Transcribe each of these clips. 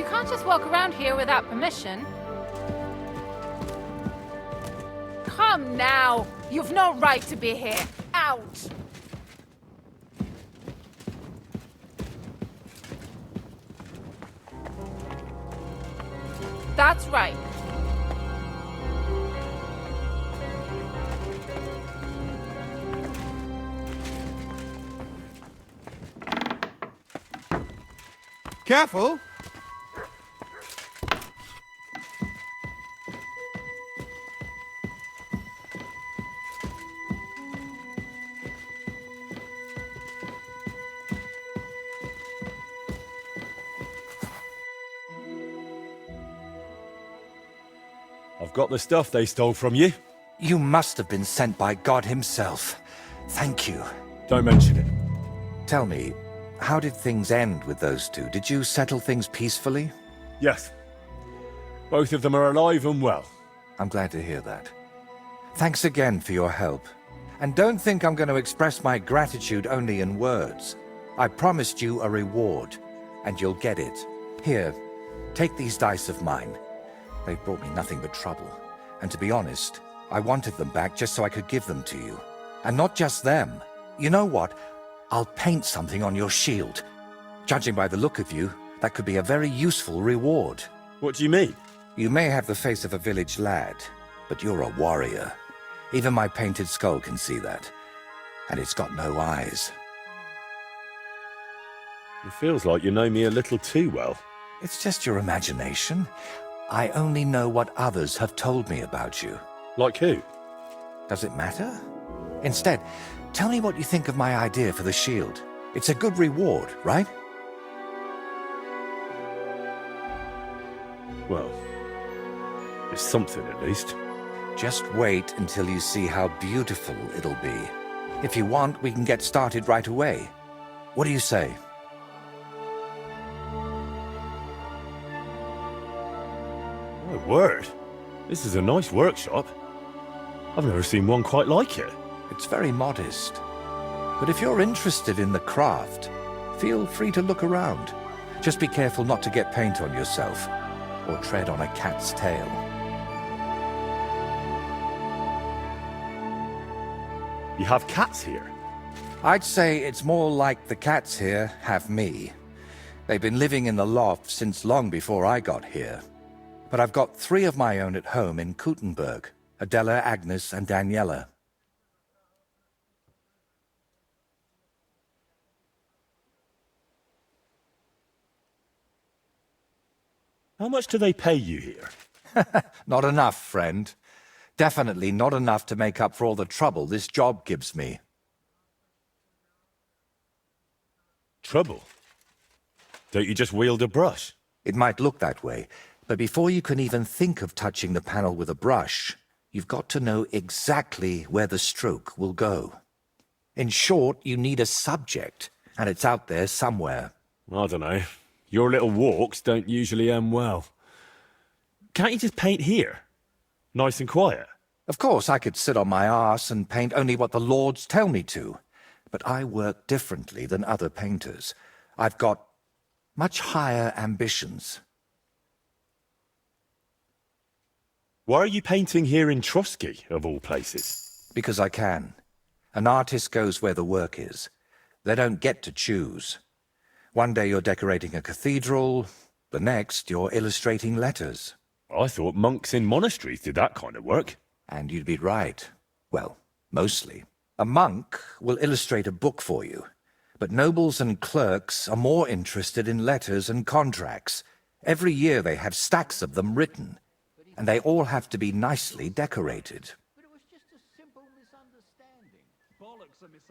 You can't just walk around here without permission. Come now! You've no right to be here! Out! That's right. Careful! I've got the stuff they stole from you. You must have been sent by God himself. Thank you. Don't mention it. Tell me, how did things end with those two? Did you settle things peacefully? Yes. Both of them are alive and well. I'm glad to hear that. Thanks again for your help. And don't think I'm going to express my gratitude only in words. I promised you a reward, and you'll get it. Here, take these dice of mine. They've brought me nothing but trouble. And to be honest, I wanted them back just so I could give them to you. And not just them. You know what? I'll paint something on your shield. Judging by the look of you, that could be a very useful reward. What do you mean? You may have the face of a village lad, but you're a warrior. Even my painted skull can see that. And it's got no eyes. It feels like you know me a little too well. It's just your imagination. I only know what others have told me about you. Like who? Does it matter? Instead, tell me what you think of my idea for the shield. It's a good reward, right? Well, it's something at least. Just wait until you see how beautiful it'll be. If you want, we can get started right away. What do you say? My word. This is a nice workshop. I've never seen one quite like it. It's very modest. But if you're interested in the craft, feel free to look around. Just be careful not to get paint on yourself, or tread on a cat's tail. You have cats here? I'd say it's more like the cats here have me. They've been living in the loft since long before I got here. But I've got 3 of my own at home in Kuttenberg, Adela, Agnes, and Daniela. How much do they pay you here? Not enough, friend. Definitely not enough to make up for all the trouble this job gives me. Trouble? Don't you just wield a brush? It might look that way, but before you can even think of touching the panel with a brush, you've got to know exactly where the stroke will go. In short, you need a subject, and it's out there somewhere. I don't know. Your little walks don't usually end well. Can't you just paint here? Nice and quiet? Of course, I could sit on my arse and paint only what the lords tell me to, but I work differently than other painters. I've got much higher ambitions. Why are you painting here in Trotsky, of all places? Because I can. An artist goes where the work is. They don't get to choose. One day you're decorating a cathedral, the next you're illustrating letters. I thought monks in monasteries did that kind of work. And you'd be right. Well, mostly. A monk will illustrate a book for you, but nobles and clerks are more interested in letters and contracts. Every year they have stacks of them written, and they all have to be nicely decorated.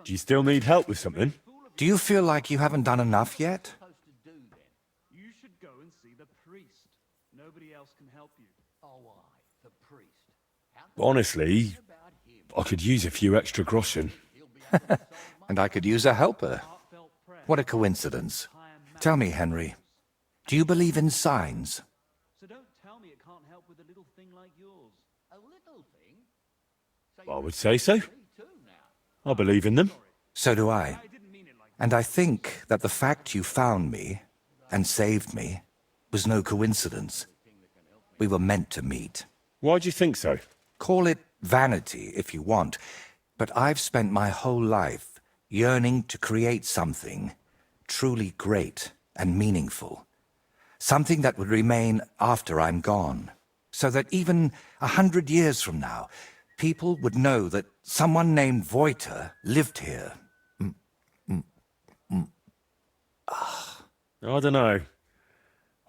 Do you still need help with something? Do you feel like you haven't done enough yet? You should go and see the priest. Nobody else can help you. Oh, the priest. Honestly, I could use a few extra groschen. And I could use a helper. What a coincidence. Tell me, Henry, do you believe in signs? So don't tell me it can't help with a little thing like yours. A little thing? I would say so. I believe in them. So do I. And I think that the fact you found me and saved me was no coincidence. We were meant to meet. Why do you think so? Call it vanity if you want, but I've spent my whole life yearning to create something truly great and meaningful. Something that would remain after I'm gone, so that even 100 years from now, people would know that someone named Voiter lived here. I don't know.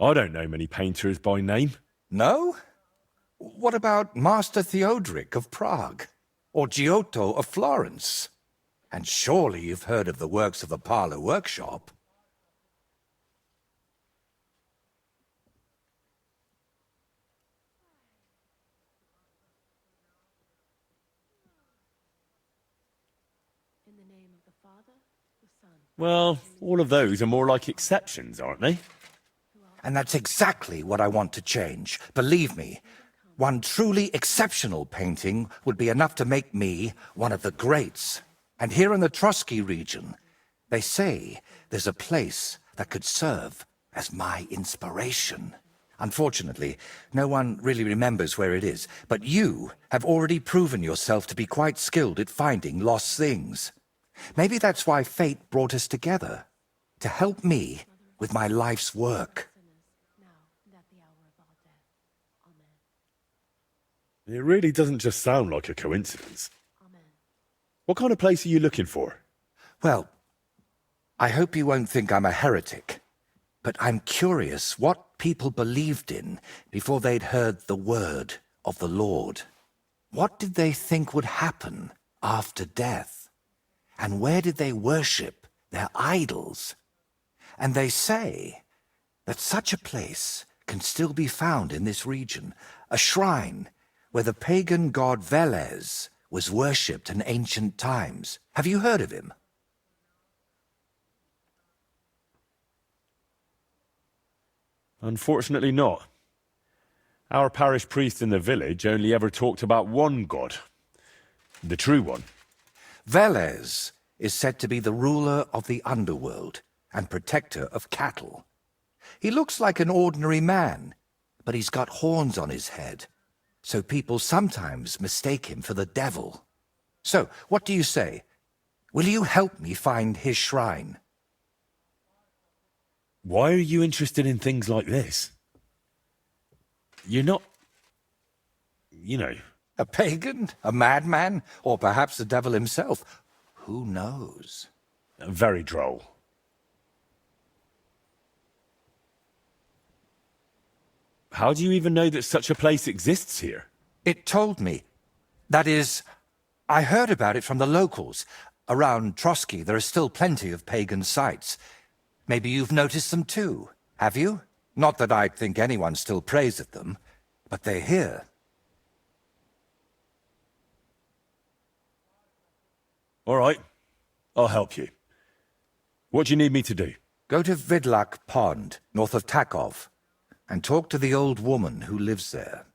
I don't know many painters by name. No? What about Master Theodoric of Prague? Or Giotto of Florence? And surely you've heard of the works of the Parlour Workshop. In the name of the Father, the Son. Well, all of those are more like exceptions, aren't they? And that's exactly what I want to change. Believe me, one truly exceptional painting would be enough to make me one of the greats. And here in the Trotsky region, they say there's a place that could serve as my inspiration. Unfortunately, no one really remembers where it is, but you have already proven yourself to be quite skilled at finding lost things. Maybe that's why fate brought us together, to help me with my life's work. Now and at the hour of our death. Amen. It really doesn't just sound like a coincidence. Amen. What kind of place are you looking for? Well, I hope you won't think I'm a heretic, but I'm curious what people believed in before they'd heard the word of the Lord. What did they think would happen after death? And where did they worship their idols? And they say that such a place can still be found in this region, a shrine where the pagan god Velez was worshipped in ancient times. Have you heard of him? Unfortunately not. Our parish priest in the village only ever talked about one god. The true one. Velez is said to be the ruler of the underworld and protector of cattle. He looks like an ordinary man, but he's got horns on his head, so people sometimes mistake him for the devil. So, what do you say? Will you help me find his shrine? Why are you interested in things like this? You're not... you know... A pagan? A madman? Or perhaps the devil himself? Who knows? very droll. How do you even know that such a place exists here? It told me. That is, I heard about it from the locals. Around Trotsky, there are still plenty of pagan sites. Maybe you've noticed them too, have you? Not that I'd think anyone still prays at them, but they're here. All right, I'll help you. What do you need me to do? Go to Vidlak Pond, north of Takov, and talk to the old woman who lives there.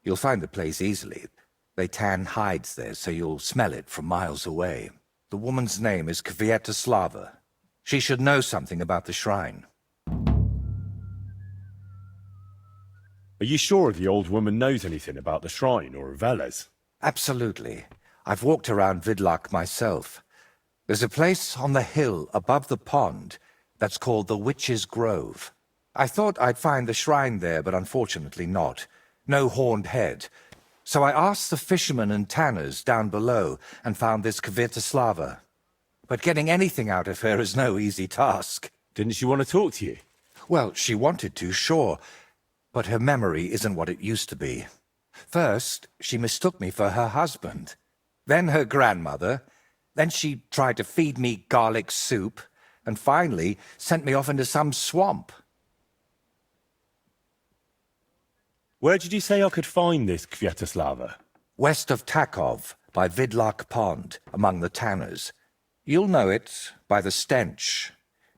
You'll find the place easily. They tan hides there, so you'll smell it from miles away. The woman's name is Kvietoslava. She should know something about the shrine. Are you sure the old woman knows anything about the shrine or Velez? Absolutely. I've walked around Vidlak myself. There's a place on the hill above the pond that's called the Witch's Grove. I thought I'd find the shrine there, but unfortunately not. No horned head. So I asked the fishermen and tanners down below and found this Kvietoslava. But getting anything out of her is no easy task. Didn't she want to talk to you? Well, she wanted to, sure. But her memory isn't what it used to be. First, she mistook me for her husband. Then her grandmother. Then she tried to feed me garlic soup. And finally, sent me off into some swamp. Where did you say I could find this Kvietoslava? West of Takov, by Vidlak Pond, among the tanners. You'll know it by the stench.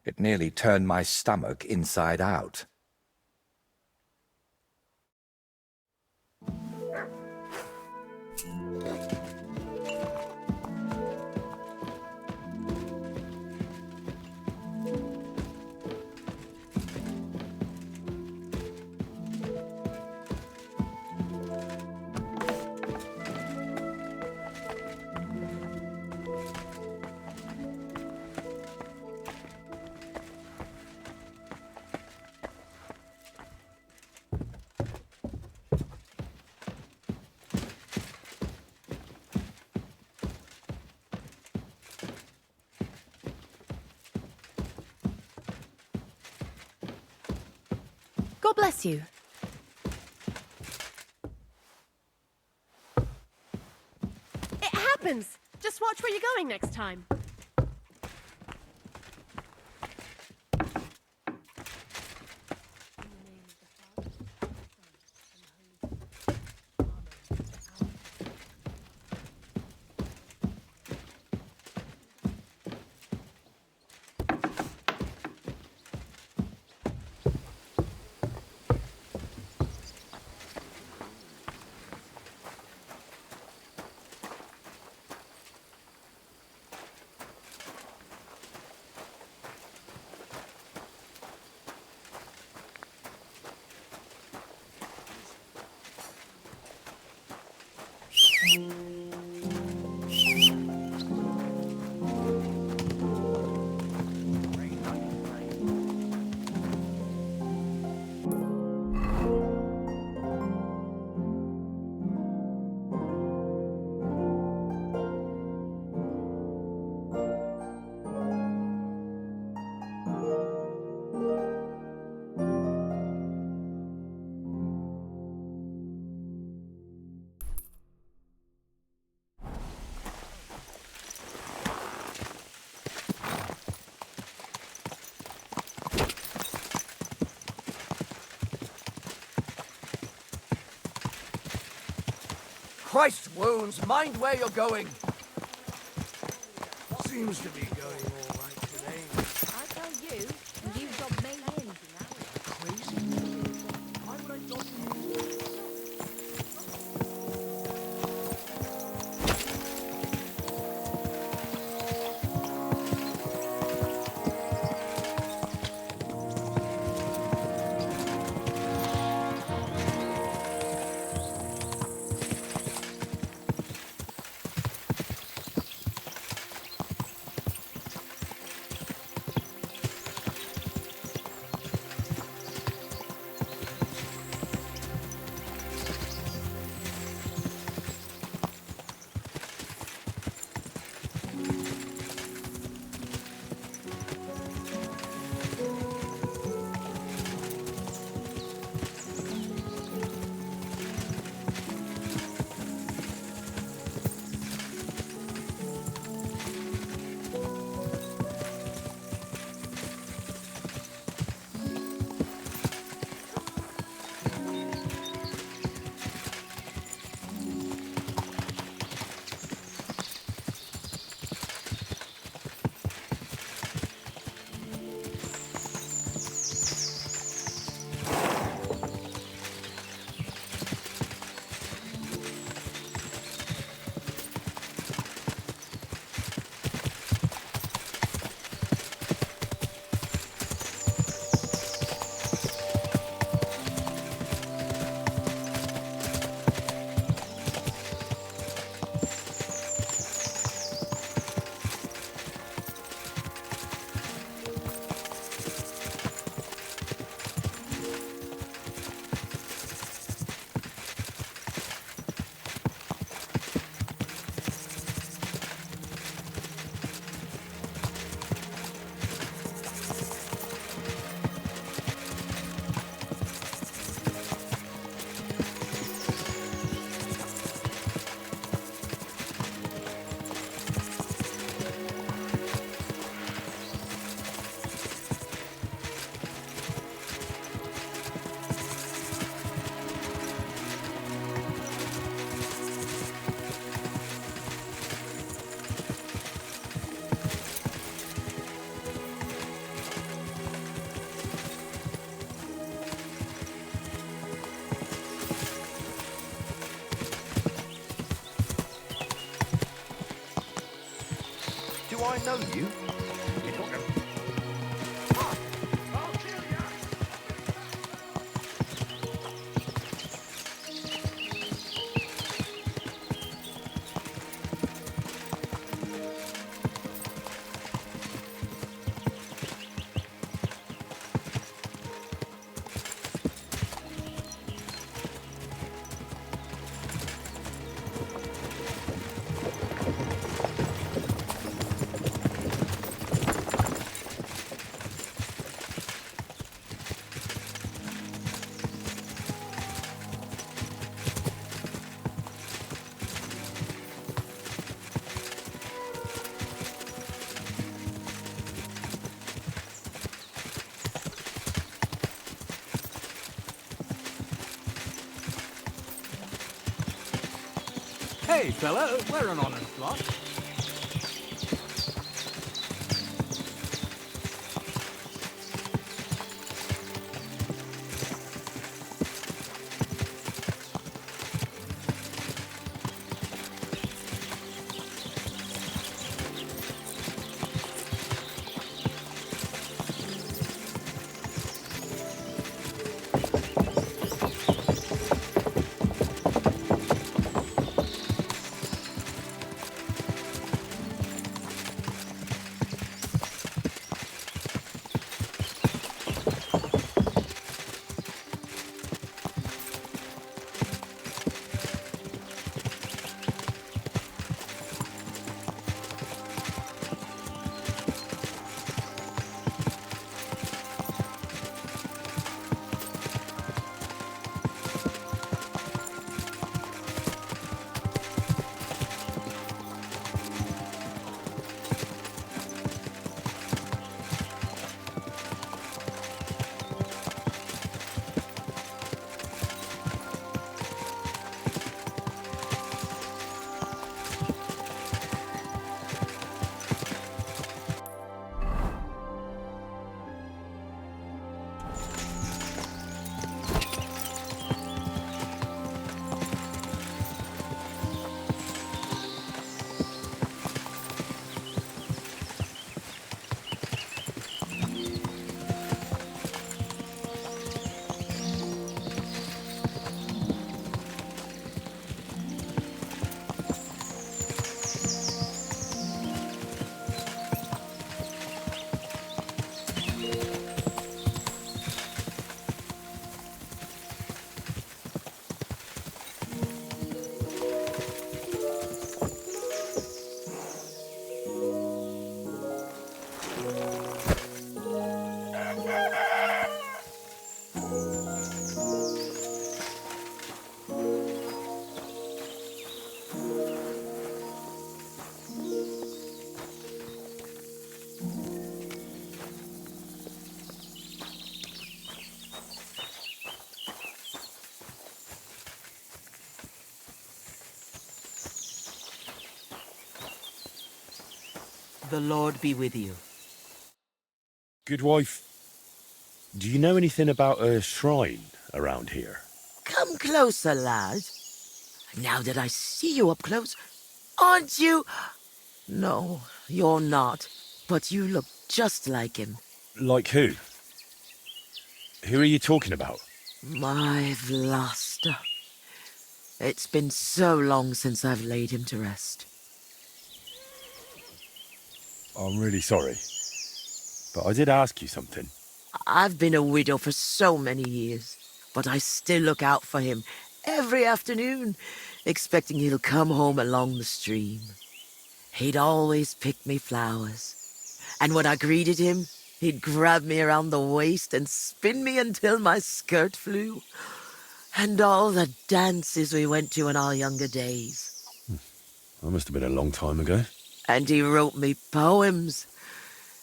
It nearly turned my stomach inside out. God bless you. It happens! Just watch where you're going next time. Christ's wounds, mind where you're going. Seems to be going all right today. I tell you, you got millions now. Crazy? Why would I dodge you? Do I know you? Hey, fella, we're an honest lot. The Lord be with you. Good wife, do you know anything about a shrine around here? Come closer, lad. Now that I see you up close, aren't you? No, you're not. But you look just like him. Like who? Who are you talking about? My Vlasta. It's been so long since I've laid him to rest. I'm really sorry, but I did ask you something. I've been a widow for so many years, but I still look out for him every afternoon, expecting he'll come home along the stream. He'd always pick me flowers, and when I greeted him, he'd grab me around the waist and spin me until my skirt flew. And all the dances we went to in our younger days. That must have been a long time ago. And he wrote me poems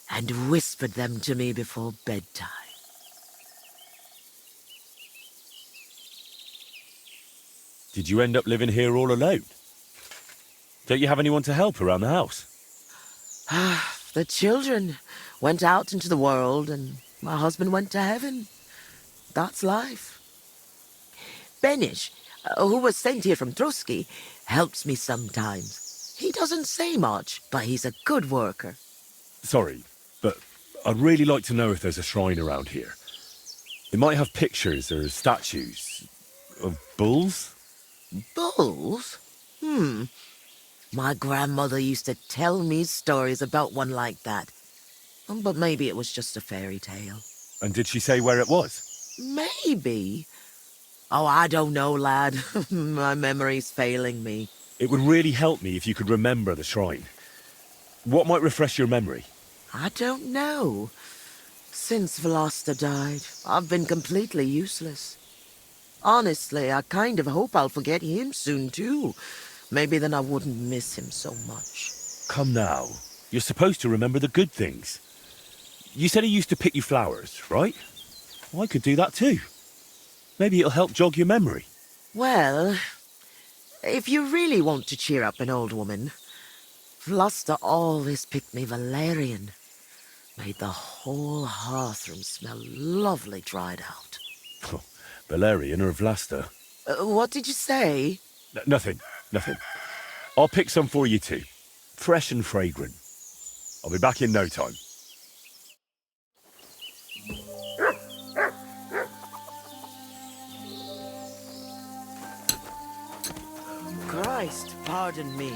and whispered them to me before bedtime. Did you end up living here all alone? Don't you have anyone to help around the house? The children went out into the world and my husband went to heaven. That's life. Benish, who was sent here from Trotsky, helps me sometimes. He doesn't say much, but he's a good worker. Sorry, but I'd really like to know if there's a shrine around here. It might have pictures or statues of bulls. Bulls? My grandmother used to tell me stories about one like that. But maybe it was just a fairy tale. And did she say where it was? Maybe. Oh, I don't know, lad. My memory's failing me. It would really help me if you could remember the shrine. What might refresh your memory? I don't know. Since Vlasta died, I've been completely useless. Honestly, I kind of hope I'll forget him soon, too. Maybe then I wouldn't miss him so much. Come now. You're supposed to remember the good things. You said he used to pick you flowers, right? Well, I could do that too. Maybe it'll help jog your memory. Well, If you really want to cheer up an old woman, Vlasta always picked me valerian. Made the whole hearthroom smell lovely dried out. Valerian or Vlasta? What did you say? Nothing, nothing. I'll pick some for you too. Fresh and fragrant. I'll be back in no time. Christ, pardon me.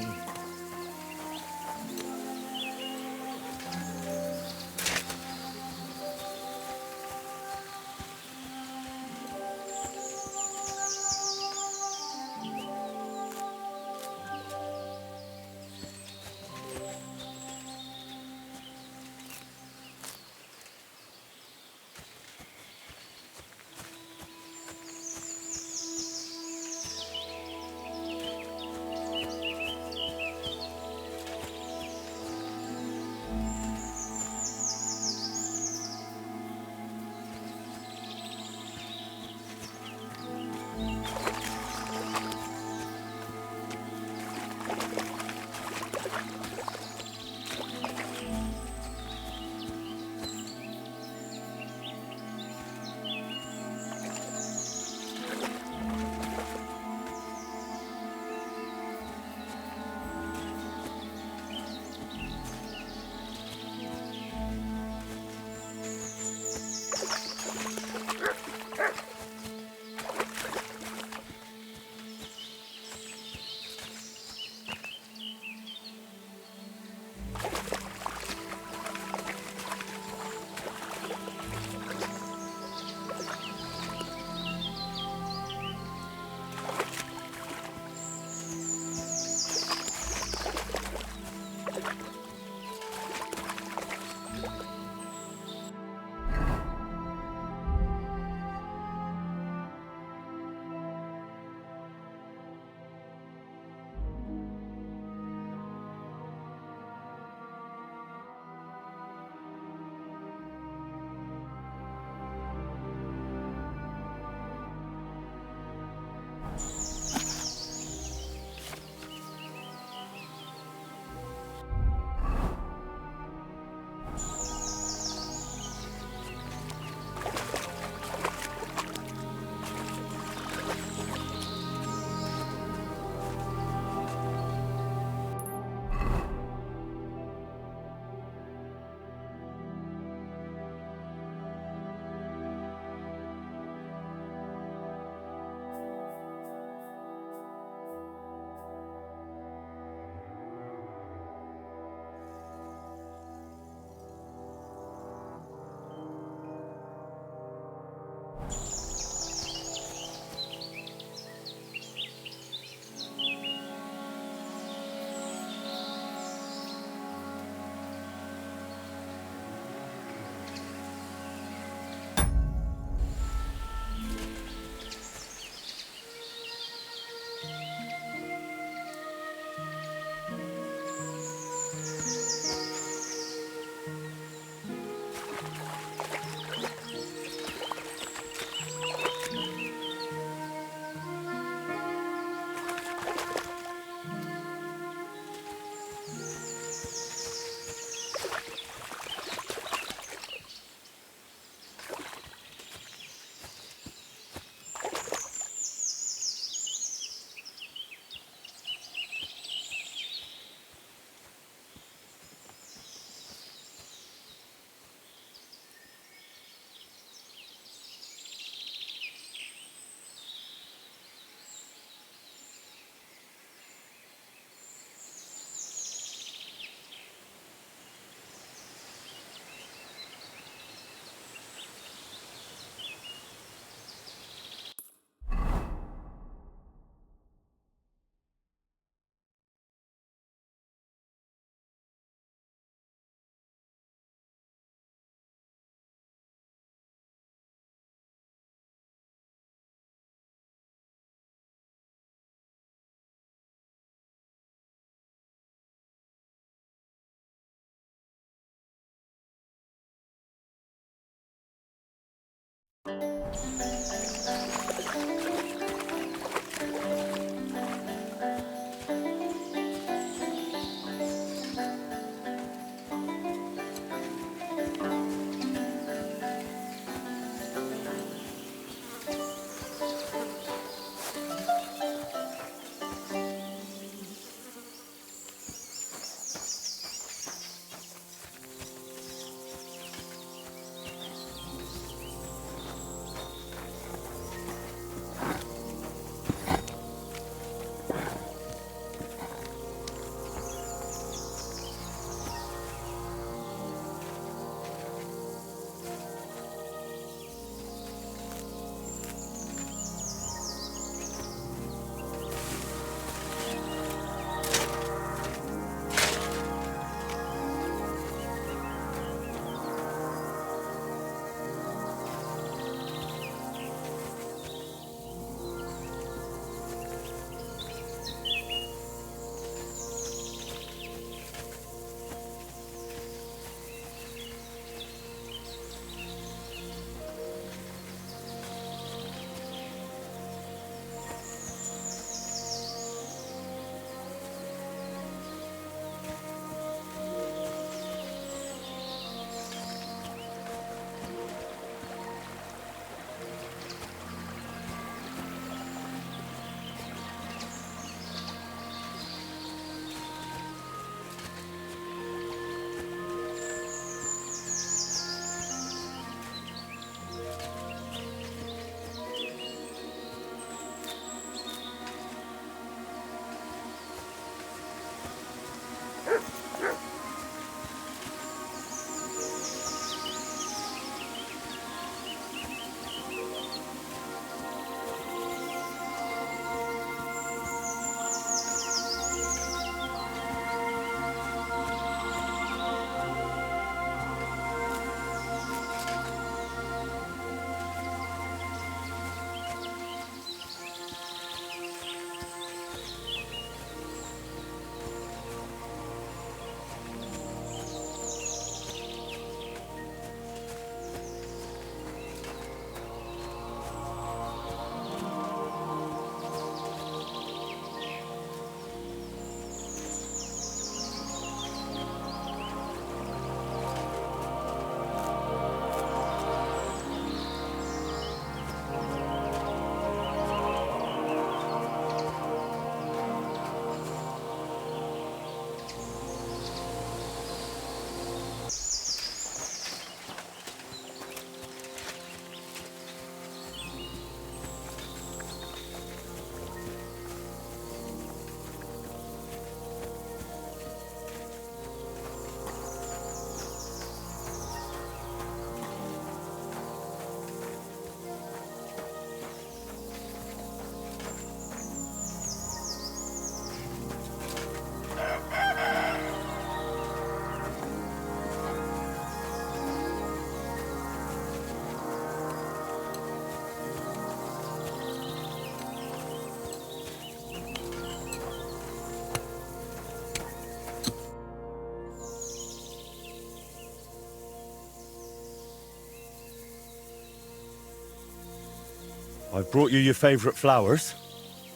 I've brought you your favourite flowers.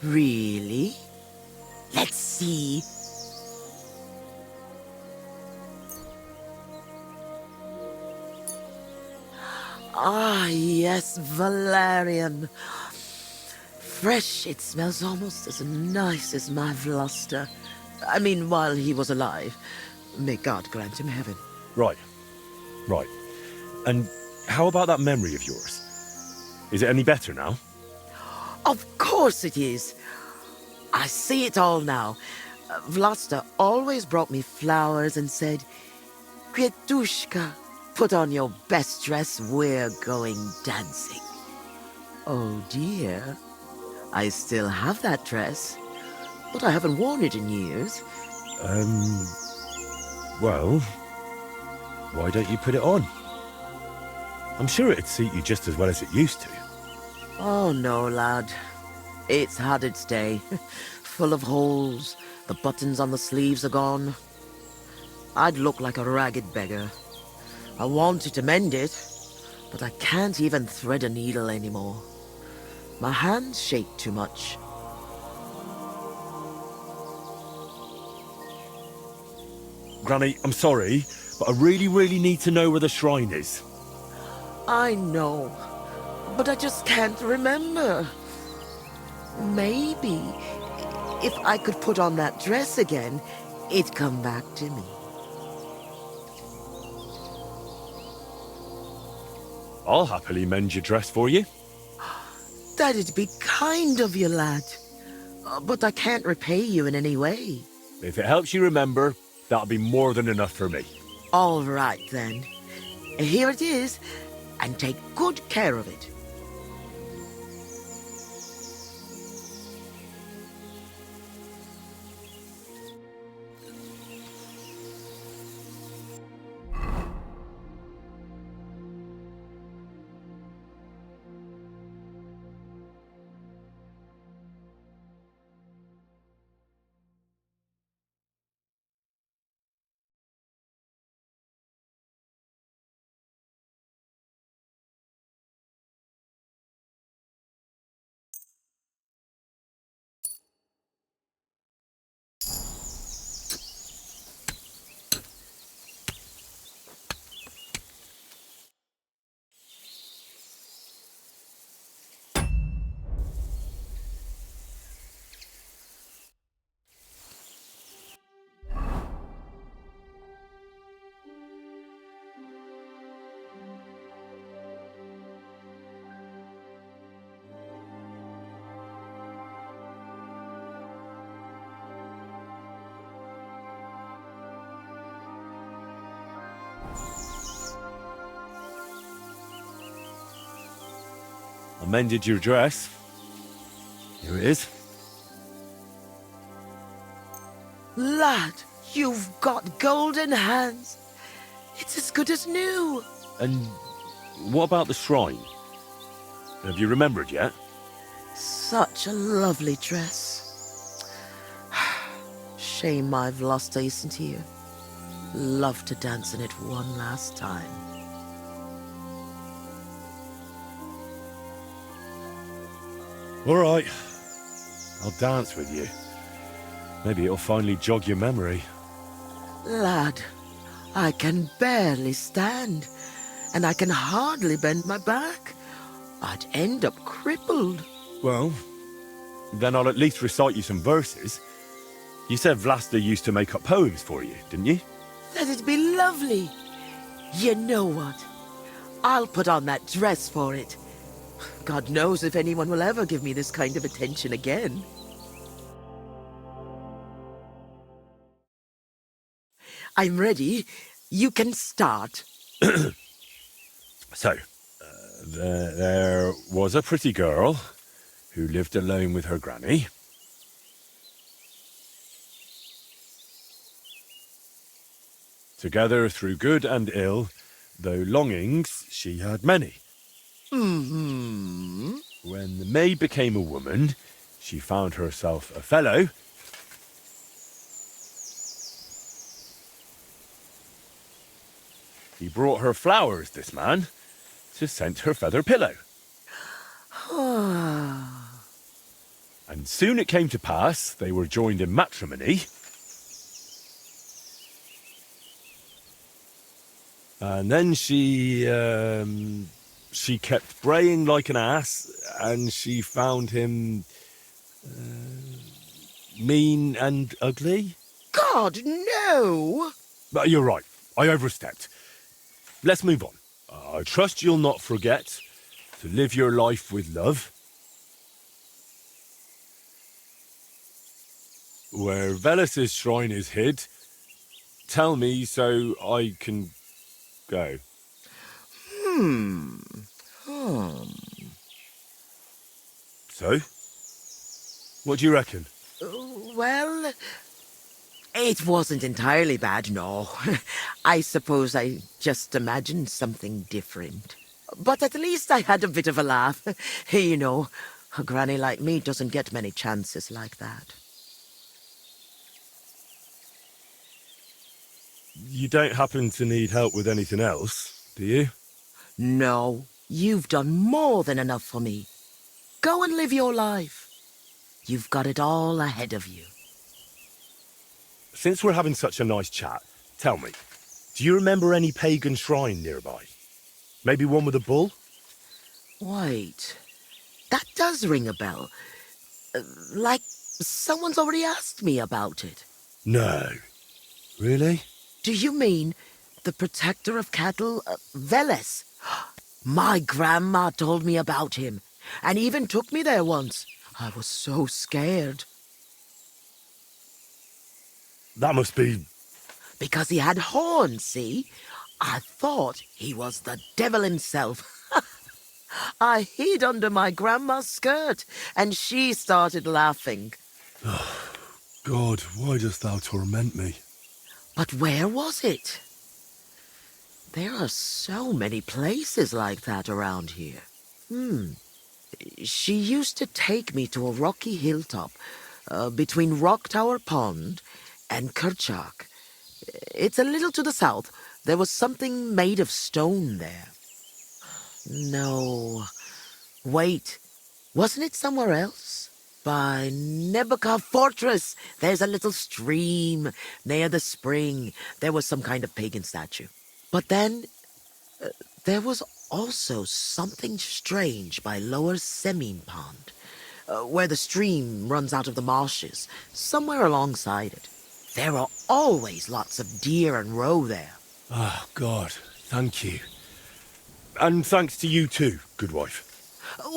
Really? Let's see. Ah, yes, valerian. Fresh, it smells almost as nice as my Vlasta. I mean, while he was alive. May God grant him heaven. Right. Right. And how about that memory of yours? Is it any better now? Of course it is. I see it all now. Vlasta always brought me flowers and said, Květuška, put on your best dress, we're going dancing. Oh dear, I still have that dress, but I haven't worn it in years. Well, why don't you put it on? I'm sure it'd suit you just as well as it used to. Oh no, lad. It's had its day. Full of holes. The buttons on the sleeves are gone. I'd look like a ragged beggar. I wanted to mend it, but I can't even thread a needle anymore. My hands shake too much. Granny, I'm sorry, but I really need to know where the shrine is. I know, but I just can't remember. Maybe if I could put on that dress again, it'd come back to me. I'll happily mend your dress for you. That'd be kind of you, lad. But I can't repay you in any way. If it helps you remember, that'll be more than enough for me. All right, then. Here it is, and take good care of it. I mended your dress. Here it is. Lad, you've got golden hands. It's as good as new. And what about the shrine? Have you remembered yet? Such a lovely dress. Shame my Vlasta isn't here. Love to dance in it one last time. All right. I'll dance with you. Maybe it'll finally jog your memory. Lad, I can barely stand, and I can hardly bend my back. I'd end up crippled. Well, then I'll at least recite you some verses. You said Vlasta used to make up poems for you, didn't you? That'd be lovely. You know what? I'll put on that dress for it. God knows if anyone will ever give me this kind of attention again. I'm ready. You can start. So, there was a pretty girl who lived alone with her granny. Together through good and ill, though longings she had many. Mm-hmm. When the maid became a woman, she found herself a fellow. He brought her flowers, this man, to scent her feather pillow. And soon it came to pass they were joined in matrimony. And then she kept braying like an ass, and she found him mean and ugly. God, no! But you're right, I overstepped. Let's move on. I trust you'll not forget to live your life with love. Where Velus's shrine is hid, tell me so I can go. So? What do you reckon? Well, it wasn't entirely bad, no. I suppose I just imagined something different. But at least I had a bit of a laugh. You know, a granny like me doesn't get many chances like that. You don't happen to need help with anything else, do you? No, you've done more than enough for me. Go and live your life. You've got it all ahead of you. Since we're having such a nice chat, tell me, do you remember any pagan shrine nearby? Maybe one with a bull? Wait, that does ring a bell. Like someone's already asked me about it. No. Really? Do you mean the protector of cattle, Veles? My grandma told me about him, and even took me there once. I was so scared. That must be... Because he had horns, see? I thought he was the devil himself. I hid under my grandma's skirt, and she started laughing. God, why dost thou torment me? But where was it? There are so many places like that around here. She used to take me to a rocky hilltop between Rock Tower Pond and Kerchak. It's a little to the south. There was something made of stone there. No. Wait. Wasn't it somewhere else? By Nebuchadnezzar Fortress. There's a little stream near the spring. There was some kind of pagan statue. But then there was also something strange by Lower Semine Pond, where the stream runs out of the marshes, somewhere alongside it. There are always lots of deer and roe there. Oh, God, thank you. And thanks to you too, good wife.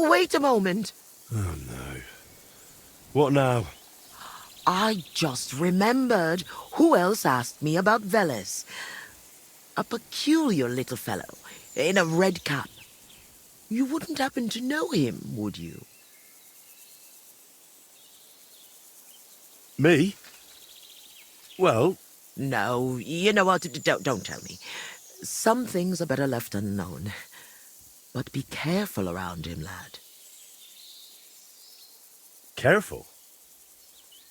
Wait a moment. Oh, no. What now? I just remembered who else asked me about Veles. A peculiar little fellow in a red cap. You wouldn't happen to know him, would you? Me? Well... No, you know what? Don't tell me. Some things are better left unknown. But be careful around him, lad. Careful?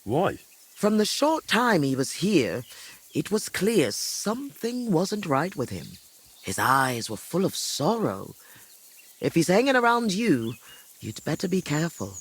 Why? From the short time he was here, it was clear something wasn't right with him. His eyes were full of sorrow. If he's hanging around you, you'd better be careful.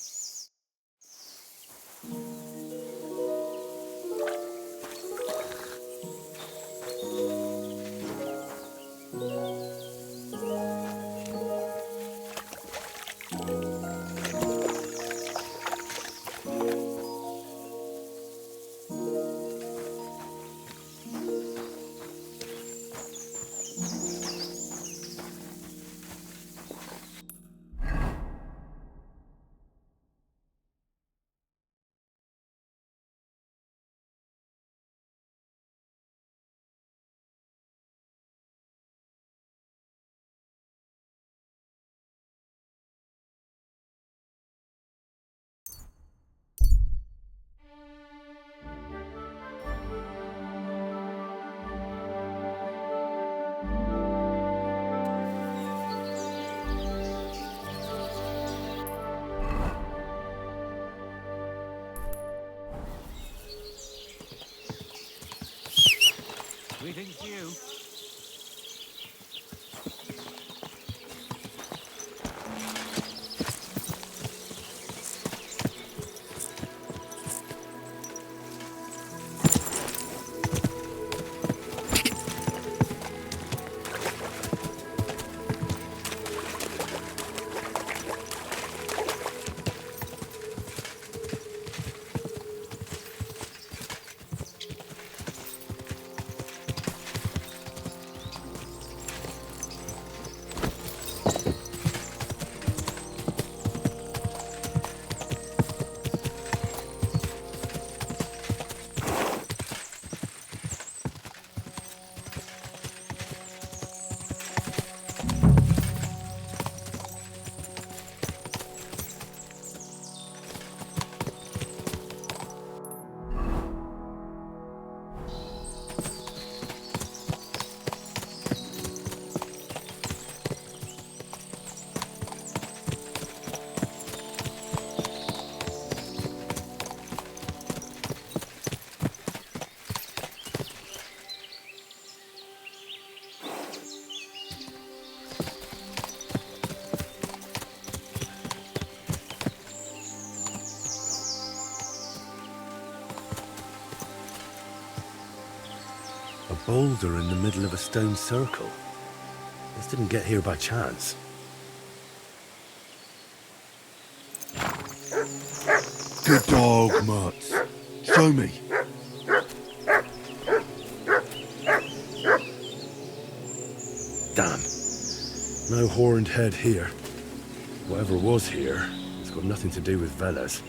boulder in the middle of a stone circle. This didn't get here by chance. Good dog, Mutts. Show me. Damn. No horned head here. Whatever was here, it's got nothing to do with Velas.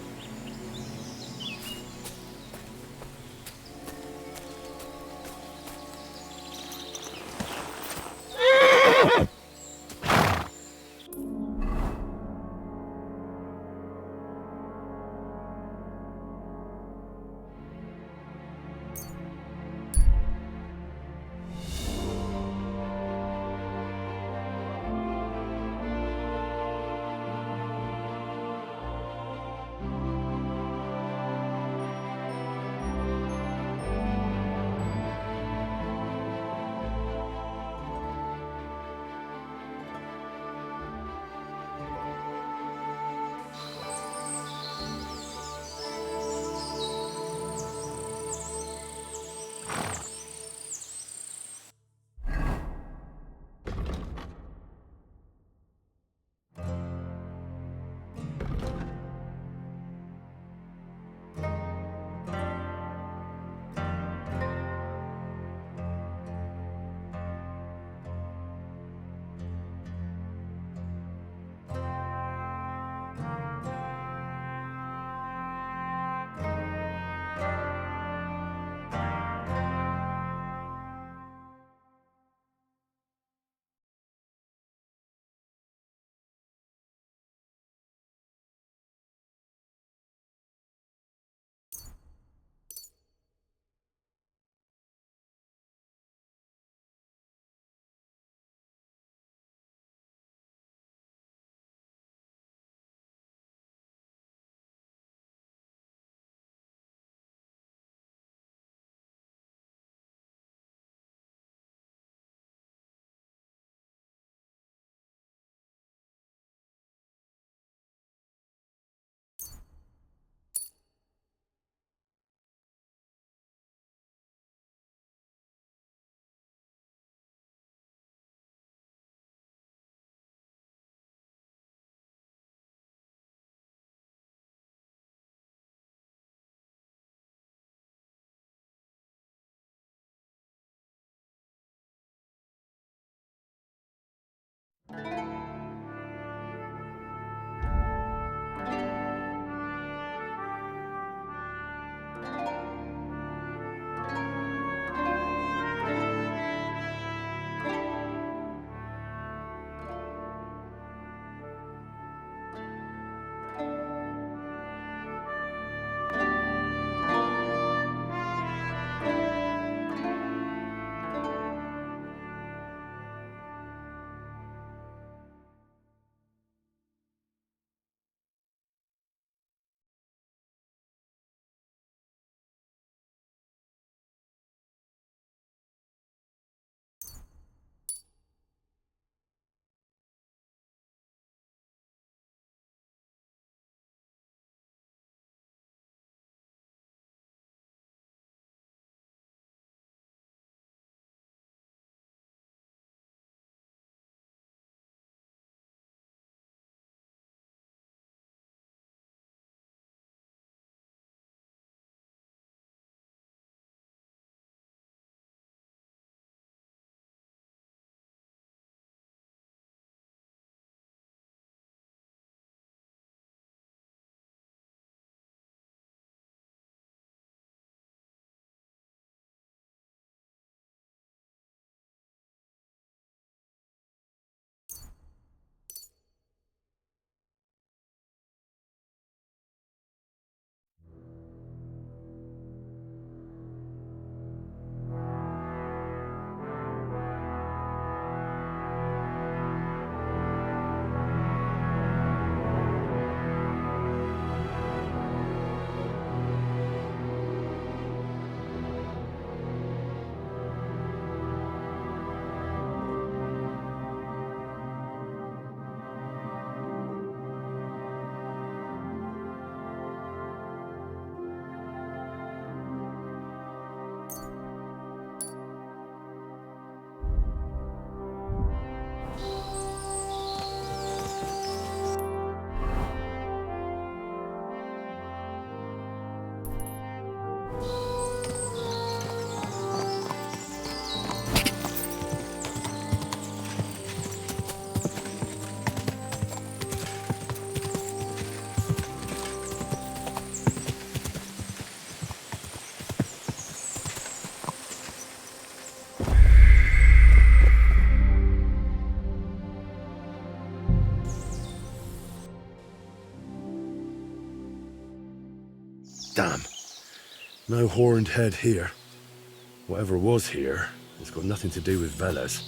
No horned head here. Whatever was here, it's got nothing to do with Veles.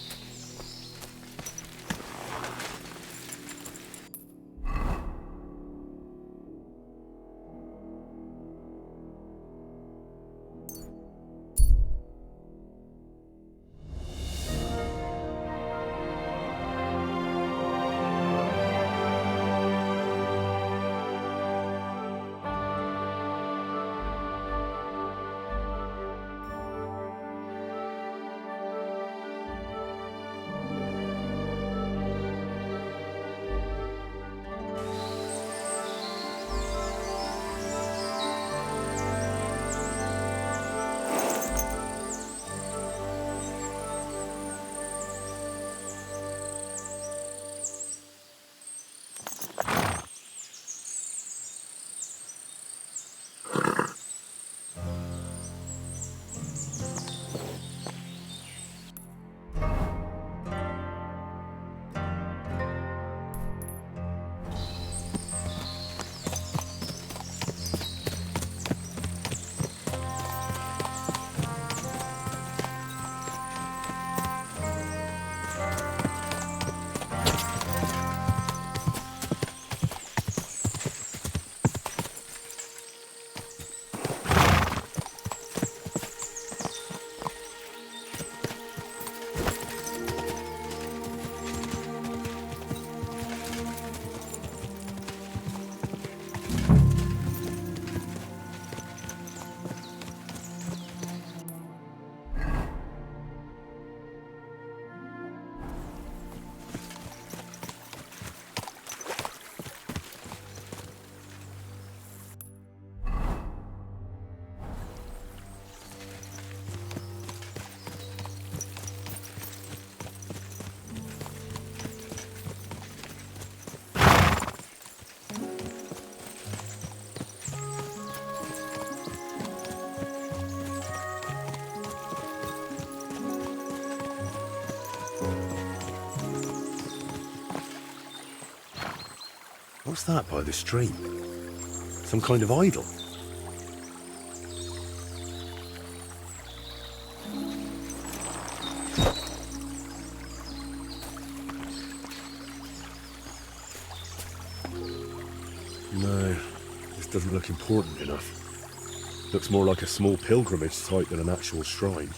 What's that by the stream? Some kind of idol? No, this doesn't look important enough. Looks more like a small pilgrimage site than an actual shrine.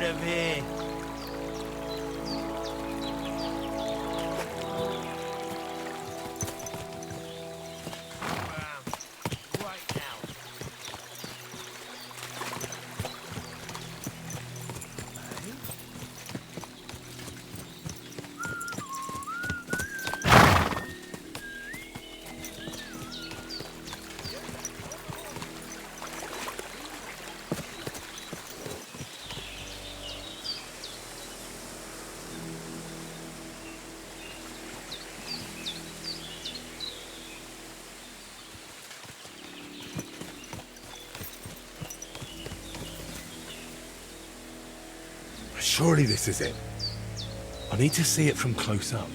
of here. Right now. Surely this is it. I need to see it from close up.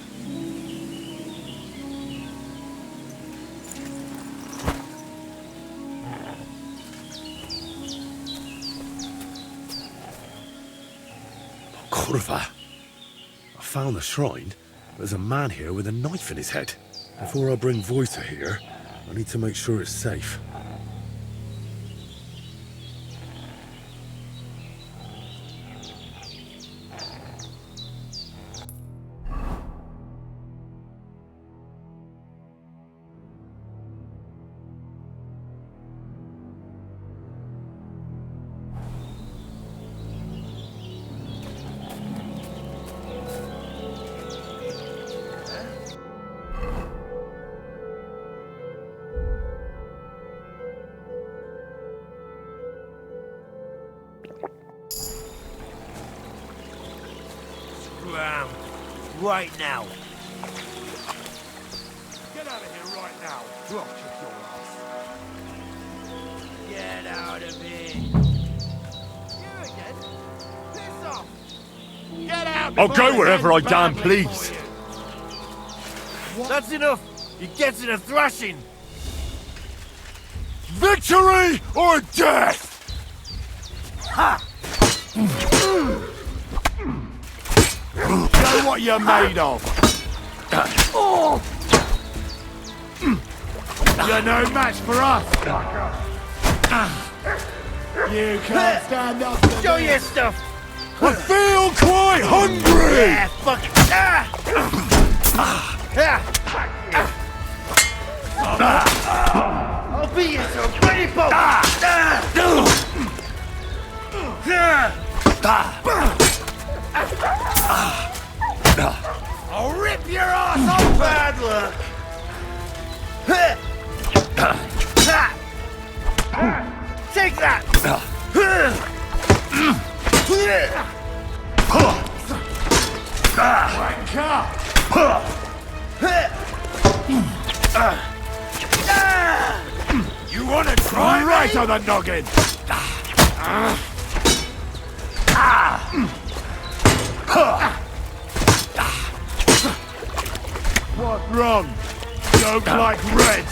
Corva. I found the shrine. There's a man here with a knife in his head. Before I bring Voita here, I need to make sure it's safe. Right now. Get out of here right now. Drop kick your ass. Get out of here. You again? Piss off. Get out. I'll before go it wherever ends I damn badly please. for you. That's enough. He gets in a thrashing. Victory or death! Ha! Show what you're made of. You're no match for us. You can't stand up to Show me. your stuff. I feel quite hungry! Yeah, fuck it. I'll beat you so pretty boat. I'll rip your ass off. Bad luck. Take that. You want to try right on the noggin? What's wrong? Don't like red.